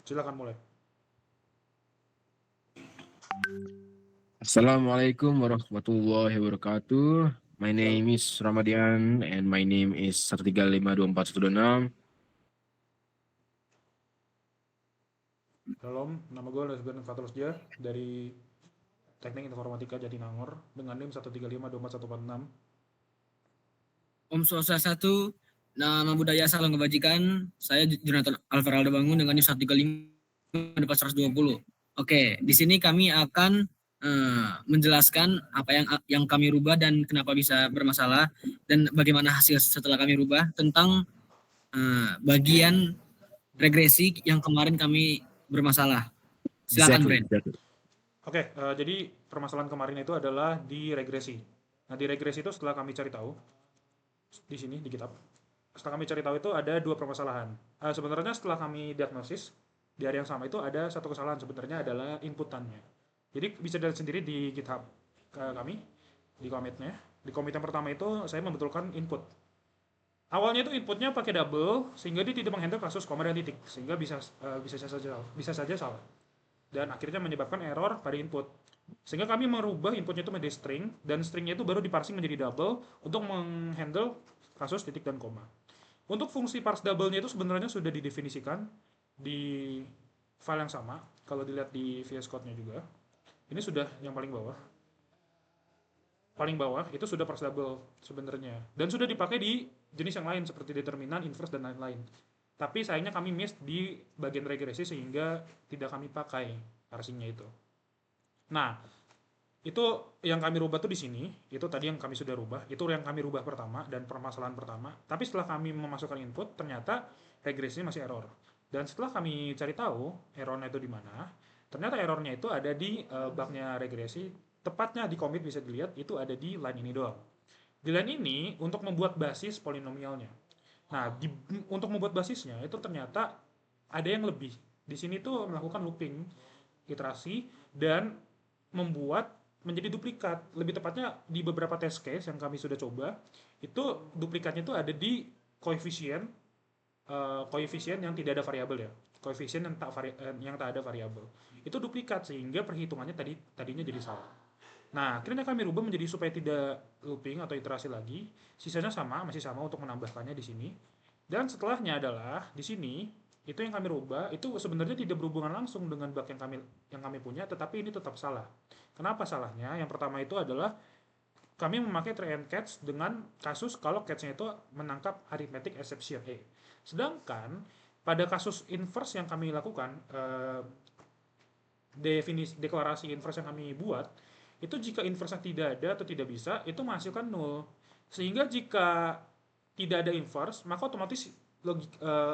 Silakan mulai. Assalamualaikum warahmatullahi wabarakatuh. My Sal- name is Ramadian and my name is 1352426. Shalom, nama gue Lesbian Fatrusja dari Teknik Informatika Jatinangor dengan NIM 135244146. Om Swastiastu, nama budaya salam kebajikan. Saya Jonathan Alvaraldo Bangun dengan NIM 135 Oke, di sini kami akan menjelaskan apa yang kami rubah dan kenapa bisa bermasalah dan bagaimana hasil setelah kami rubah tentang bagian regresi yang kemarin kami bermasalah. Silakan, Exactly, Brand. exactly. Oke, jadi permasalahan kemarin itu adalah di regresi. Nah, di regresi itu setelah kami cari tahu, di sini, di kitab, setelah kami cari tahu itu ada dua permasalahan. Sebenarnya setelah kami diagnosis, di hari yang sama itu ada satu kesalahan sebenarnya adalah inputannya. Jadi bisa dilihat sendiri di GitHub kami, di commitnya. Di commit yang pertama itu saya membetulkan input. Awalnya itu inputnya pakai double sehingga dia tidak menghandle kasus koma dan titik sehingga bisa saja salah dan akhirnya menyebabkan error pada input. Sehingga kami merubah inputnya itu menjadi string dan stringnya itu baru diparsing menjadi double untuk menghandle kasus titik dan koma. Untuk fungsi parse double-nya itu sebenarnya sudah didefinisikan di file yang sama. Kalau dilihat di VS Code-nya juga, ini sudah yang paling bawah itu sudah parse double sebenarnya dan sudah dipakai di jenis yang lain seperti determinan, inverse dan lain-lain. Tapi sayangnya kami miss di bagian regresi sehingga tidak kami pakai parsingnya itu. Nah, itu yang kami rubah tuh di sini, itu tadi yang kami sudah rubah, itu yang kami rubah pertama dan permasalahan pertama. Tapi setelah kami memasukkan input, ternyata regresinya masih error. Dan setelah kami cari tahu errornya itu di mana, ternyata errornya itu ada di bugnya regresi, tepatnya di commit bisa dilihat itu ada di line ini doang. Di line ini untuk membuat basis polinomialnya. Nah, untuk membuat basisnya itu ternyata ada yang lebih. Di sini tuh melakukan looping, iterasi, dan membuat menjadi duplikat. Lebih tepatnya di beberapa test case yang kami sudah coba, itu duplikatnya itu ada di koefisien koefisien yang tidak ada variabel ya. Koefisien yang tak ada variabel. Itu duplikat sehingga perhitungannya tadinya jadi salah. Nah, akhirnya kami rubah menjadi supaya tidak looping atau iterasi lagi. Sisanya sama, masih sama untuk menambahkannya di sini. Dan setelahnya adalah di sini itu yang kami rubah itu sebenarnya tidak berhubungan langsung dengan bug yang kami punya, tetapi ini tetap salah. Kenapa salahnya? Yang pertama itu adalah kami memakai try and catch dengan kasus kalau catch-nya itu menangkap arithmetic exception A. Sedangkan pada kasus inverse yang kami lakukan, definisi deklarasi inverse yang kami buat, itu jika inverse tidak ada atau tidak bisa, itu menghasilkan nol. Sehingga jika tidak ada inverse, maka otomatis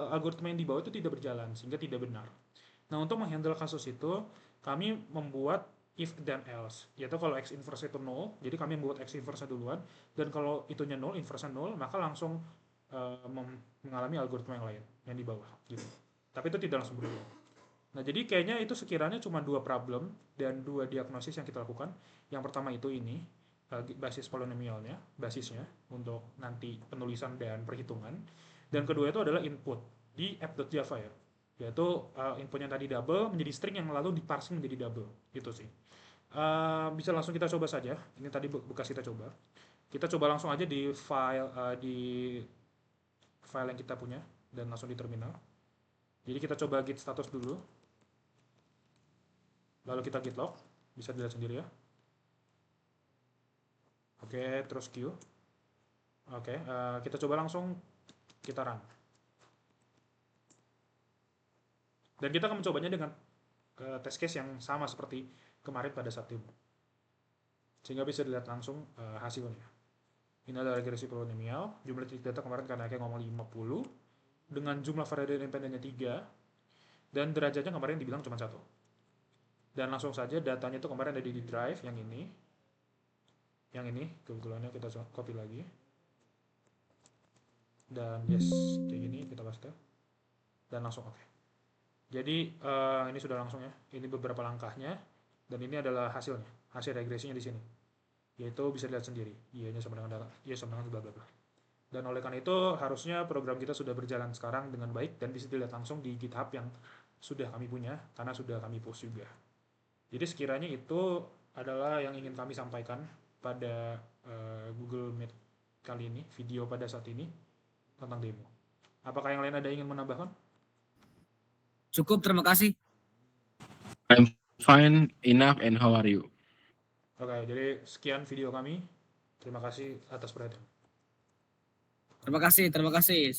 algoritma yang di bawah itu tidak berjalan, sehingga tidak benar. Nah, untuk menghandle kasus itu, kami membuat if then else, yaitu kalau x inverse itu 0, jadi kami membuat x inverse duluan, dan kalau itunya 0, inverse 0, maka langsung mengalami algoritma yang lain, yang di bawah. Gitu. Tapi itu tidak langsung berubah. Nah, jadi kayaknya itu sekiranya cuma dua problem dan dua diagnosis yang kita lakukan. Yang pertama itu ini, basis polinomialnya, basisnya, untuk nanti penulisan dan perhitungan. Dan kedua itu adalah input di app.java ya. Yaitu inputnya tadi double menjadi string yang lalu diparsing menjadi double. Gitu sih. Bisa langsung kita coba saja. Ini tadi bekas kita coba. Kita coba langsung aja di file yang kita punya dan langsung di terminal. Jadi kita coba git status dulu. Lalu kita git log, bisa dilihat sendiri ya. Oke, terus Q. Oke, kita coba langsung kita run. Dan kita akan mencobanya dengan test case yang sama seperti kemarin pada saat demo. Sehingga bisa dilihat langsung hasilnya. Ini adalah regresi polinomial, jumlah titik data kemarin karena kayak ngomong 50, dengan jumlah variabel independennya 3, dan derajatnya kemarin dibilang cuma 1. Dan langsung saja datanya itu kemarin ada di drive yang ini. Yang ini, kebetulannya kita copy lagi. Dan yes, kayak gini kita paste. Dan langsung oke. Jadi ini sudah langsung ya. Ini beberapa langkahnya dan ini adalah hasilnya. Hasil regresinya di sini. Yaitu bisa dilihat sendiri. Y-nya sama dengan Y sama dengan bla bla bla. Dan oleh karena itu harusnya program kita sudah berjalan sekarang dengan baik dan bisa dilihat langsung di GitHub yang sudah kami punya karena sudah kami post juga. Jadi sekiranya itu adalah yang ingin kami sampaikan pada Google Meet kali ini, video pada saat ini tentang demo. Apakah yang lain ada yang ingin menambahkan? Cukup, terima kasih. I'm fine enough, and how are you? Oke, jadi sekian video kami. Terima kasih atas perhatian. Terima kasih.